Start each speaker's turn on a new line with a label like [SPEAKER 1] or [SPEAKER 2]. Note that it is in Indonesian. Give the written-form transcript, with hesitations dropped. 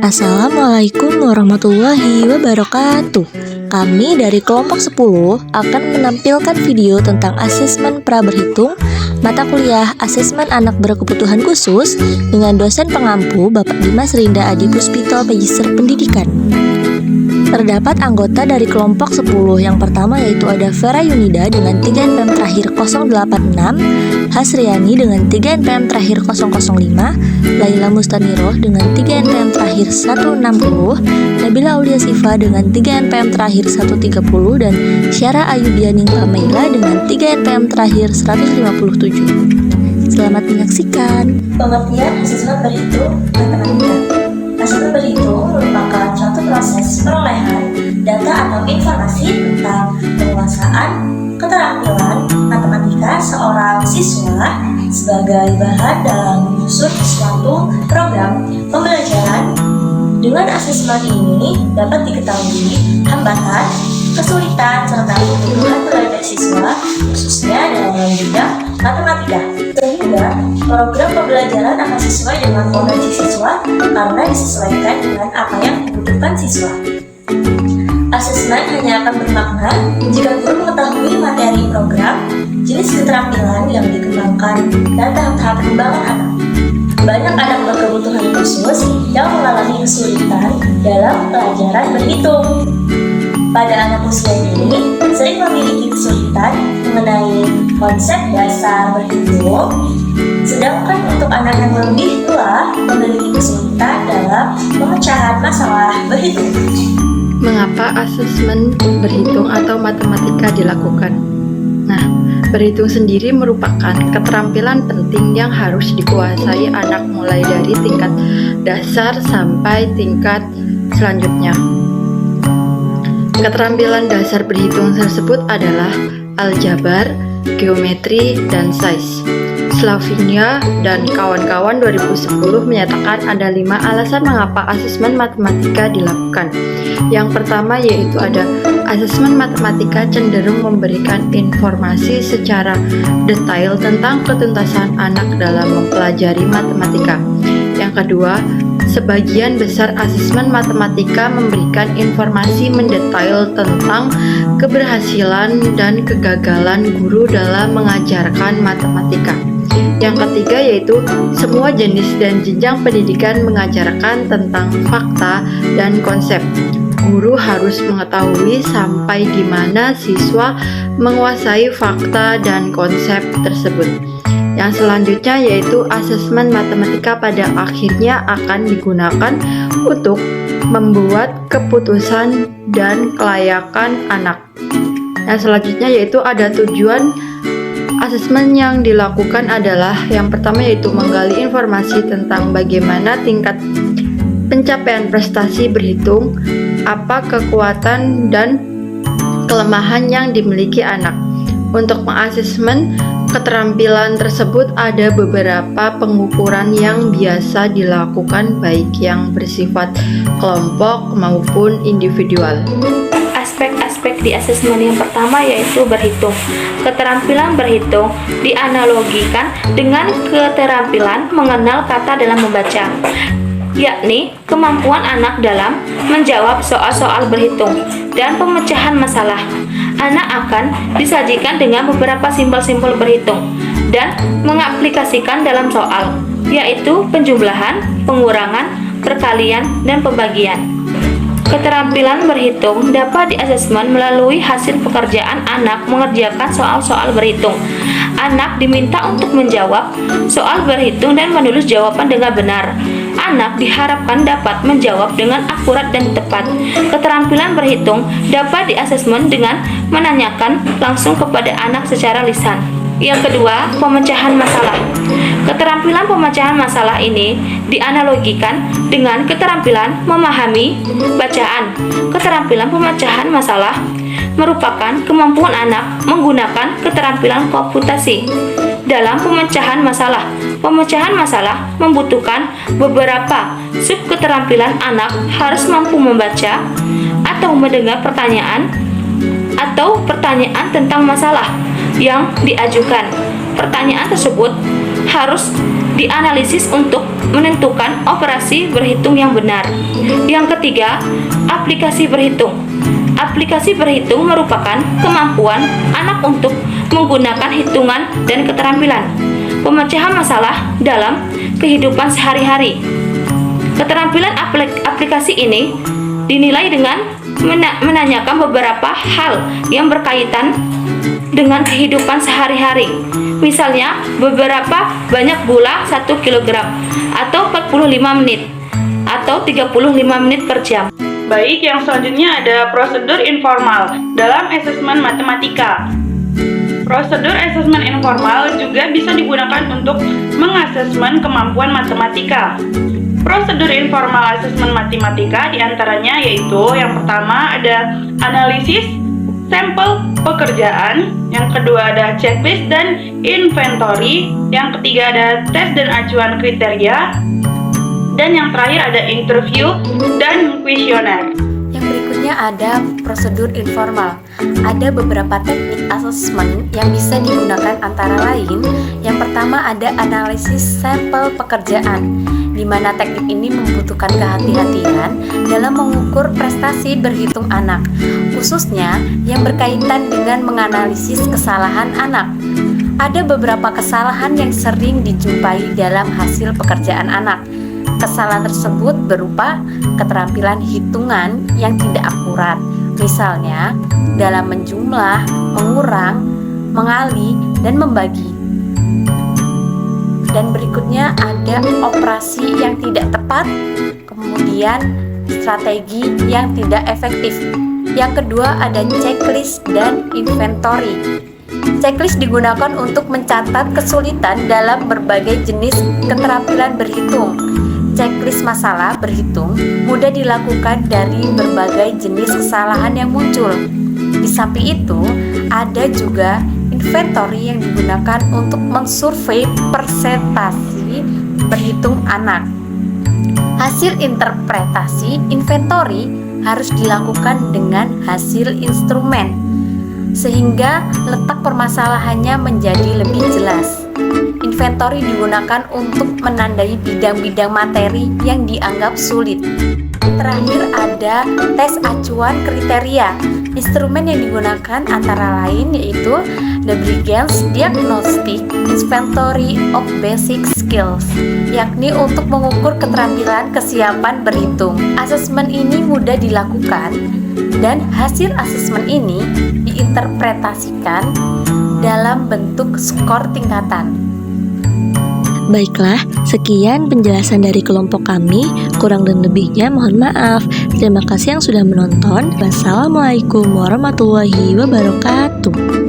[SPEAKER 1] Assalamualaikum warahmatullahi wabarakatuh. Kami dari kelompok 10 akan menampilkan video tentang asesmen praberhitung mata kuliah asesmen anak berkebutuhan khusus dengan dosen pengampu Bapak Dimas Rinda Adi Puspito, Magister Pendidikan. Terdapat anggota dari kelompok 10 yang pertama yaitu ada Vera Yunida dengan 3 NPM terakhir 086, Hasriani dengan 3 NPM terakhir 005, Laila Mustaniroh dengan 3 NPM terakhir 160, Nabila Aulia Sifa dengan 3 NPM terakhir 130, dan Syara Ayudianing Pamaila dengan 3 NPM terakhir 157. Selamat menyaksikan.
[SPEAKER 2] Pengertian asesmen berhitung matematika. Asesmen berhitung merupakan suatu proses perolehan data atau informasi tentang penguasaan keterampilan matematika seorang siswa sebagai bahan dalam menyusun suatu program pembelajaran. Dengan asesmen ini dapat diketahui hambatan, kesulitan, serta kebutuhan belajar siswa khususnya dalam bidang matematika, sehingga program pembelajaran akan sesuai dengan potensi siswa karena disesuaikan dengan apa yang dibutuhkan siswa. Asesmen hanya akan bermakna jika guru mengetahui materi program, jenis keterampilan yang dikembangkan, dan tahap-tahap pengembangan anak. Banyak anak berkebutuhan khusus yang mengalami kesulitan dalam pelajaran berhitung. Pada anak usia ini sering memiliki kesulitan mengenai konsep dasar berhitung, sedangkan untuk anak yang lebih tua memiliki kesulitan dalam pemecahan masalah berhitung.
[SPEAKER 3] Mengapa asesmen berhitung atau matematika dilakukan? Nah, berhitung sendiri merupakan keterampilan penting yang harus dikuasai anak mulai dari tingkat dasar sampai tingkat selanjutnya. Keterampilan dasar berhitung tersebut adalah aljabar, geometri, dan sains. Slavinia dan kawan-kawan 2010 menyatakan ada 5 alasan mengapa asesmen matematika dilakukan. Yang pertama yaitu ada asesmen matematika cenderung memberikan informasi secara detail tentang ketuntasan anak dalam mempelajari matematika. Yang kedua, sebagian besar asesmen matematika memberikan informasi mendetail tentang keberhasilan dan kegagalan guru dalam mengajarkan matematika. Yang ketiga yaitu semua jenis dan jenjang pendidikan mengajarkan tentang fakta dan konsep. Guru harus mengetahui sampai di mana siswa menguasai fakta dan konsep tersebut. Yang selanjutnya yaitu asesmen matematika pada akhirnya akan digunakan untuk membuat keputusan dan kelayakan anak. Yang selanjutnya yaitu ada tujuan asesmen yang dilakukan adalah yang pertama yaitu menggali informasi tentang bagaimana tingkat pencapaian prestasi berhitung, apa kekuatan dan kelemahan yang dimiliki anak. Untuk mengasesmen keterampilan tersebut ada beberapa pengukuran yang biasa dilakukan baik yang bersifat kelompok maupun individual.
[SPEAKER 4] Aspek-aspek di asesmen yang pertama yaitu berhitung. Keterampilan berhitung dianalogikan dengan keterampilan mengenal kata dalam membaca, yakni kemampuan anak dalam menjawab soal-soal berhitung dan pemecahan masalah. Anak akan disajikan dengan beberapa simbol-simbol berhitung dan mengaplikasikan dalam soal, yaitu penjumlahan, pengurangan, perkalian, dan pembagian. Keterampilan berhitung dapat diasesmen melalui hasil pekerjaan anak mengerjakan soal-soal berhitung. Anak diminta untuk menjawab soal berhitung dan menulis jawaban dengan benar. Anak diharapkan dapat menjawab dengan akurat dan tepat. Keterampilan berhitung dapat diasesmen dengan menanyakan langsung kepada anak secara lisan. Yang kedua, pemecahan masalah. Keterampilan pemecahan masalah ini dianalogikan dengan keterampilan memahami bacaan. Keterampilan pemecahan masalah merupakan kemampuan anak menggunakan keterampilan komputasi dalam pemecahan masalah. Pemecahan masalah membutuhkan beberapa sub keterampilan. Anak harus mampu membaca atau mendengar pertanyaan tentang masalah yang diajukan. Pertanyaan tersebut harus dianalisis untuk menentukan operasi berhitung yang benar. Yang ketiga, aplikasi berhitung. Aplikasi berhitung merupakan kemampuan anak untuk menggunakan hitungan dan keterampilan pemecahan masalah dalam kehidupan sehari-hari. Keterampilan aplikasi ini dinilai dengan menanyakan beberapa hal yang berkaitan dengan kehidupan sehari-hari. Misalnya, beberapa banyak gula 1 kg atau 45 menit atau 35 menit per jam.
[SPEAKER 5] Baik, yang selanjutnya ada prosedur informal dalam asesmen matematika. Prosedur asesmen informal juga bisa digunakan untuk mengasesmen kemampuan matematika. Prosedur informal asesmen matematika diantaranya yaitu yang pertama ada analisis sampel pekerjaan, yang kedua ada checklist dan inventory, yang ketiga ada tes dan acuan kriteria, dan yang terakhir ada interview dan kuesioner.
[SPEAKER 3] Yang berikutnya ada prosedur informal. Ada beberapa teknik asesmen yang bisa digunakan antara lain. Yang pertama ada analisis sampel pekerjaan, di mana teknik ini membutuhkan kehati-hatian dalam mengukur prestasi berhitung anak, khususnya yang berkaitan dengan menganalisis kesalahan anak. Ada beberapa kesalahan yang sering dijumpai dalam hasil pekerjaan anak. Kesalahan tersebut berupa keterampilan hitungan yang tidak akurat, misalnya dalam menjumlah, mengurang, mengali, dan membagi. Dan berikutnya ada operasi yang tidak tepat, kemudian strategi yang tidak efektif. Yang kedua ada checklist dan inventory. Checklist digunakan untuk mencatat kesulitan dalam berbagai jenis keterampilan berhitung. Checklist masalah berhitung mudah dilakukan dari berbagai jenis kesalahan yang muncul. Di samping itu, ada juga inventory yang digunakan untuk mensurvei persentase berhitung anak. Hasil interpretasi inventory harus dilakukan dengan hasil instrumen, sehingga letak permasalahannya menjadi lebih jelas. Inventory digunakan untuk menandai bidang-bidang materi yang dianggap sulit. Terakhir ada tes acuan kriteria. Instrumen yang digunakan antara lain yaitu the Brigance Diagnostic Inventory of Basic Skills, yakni untuk mengukur keterampilan kesiapan berhitung. Asesmen ini mudah dilakukan dan hasil asesmen ini diinterpretasikan dalam bentuk skor tingkatan.
[SPEAKER 1] Baiklah, sekian penjelasan dari kelompok kami. Kurang dan lebihnya mohon maaf. Terima kasih yang sudah menonton. Wassalamualaikum warahmatullahi wabarakatuh.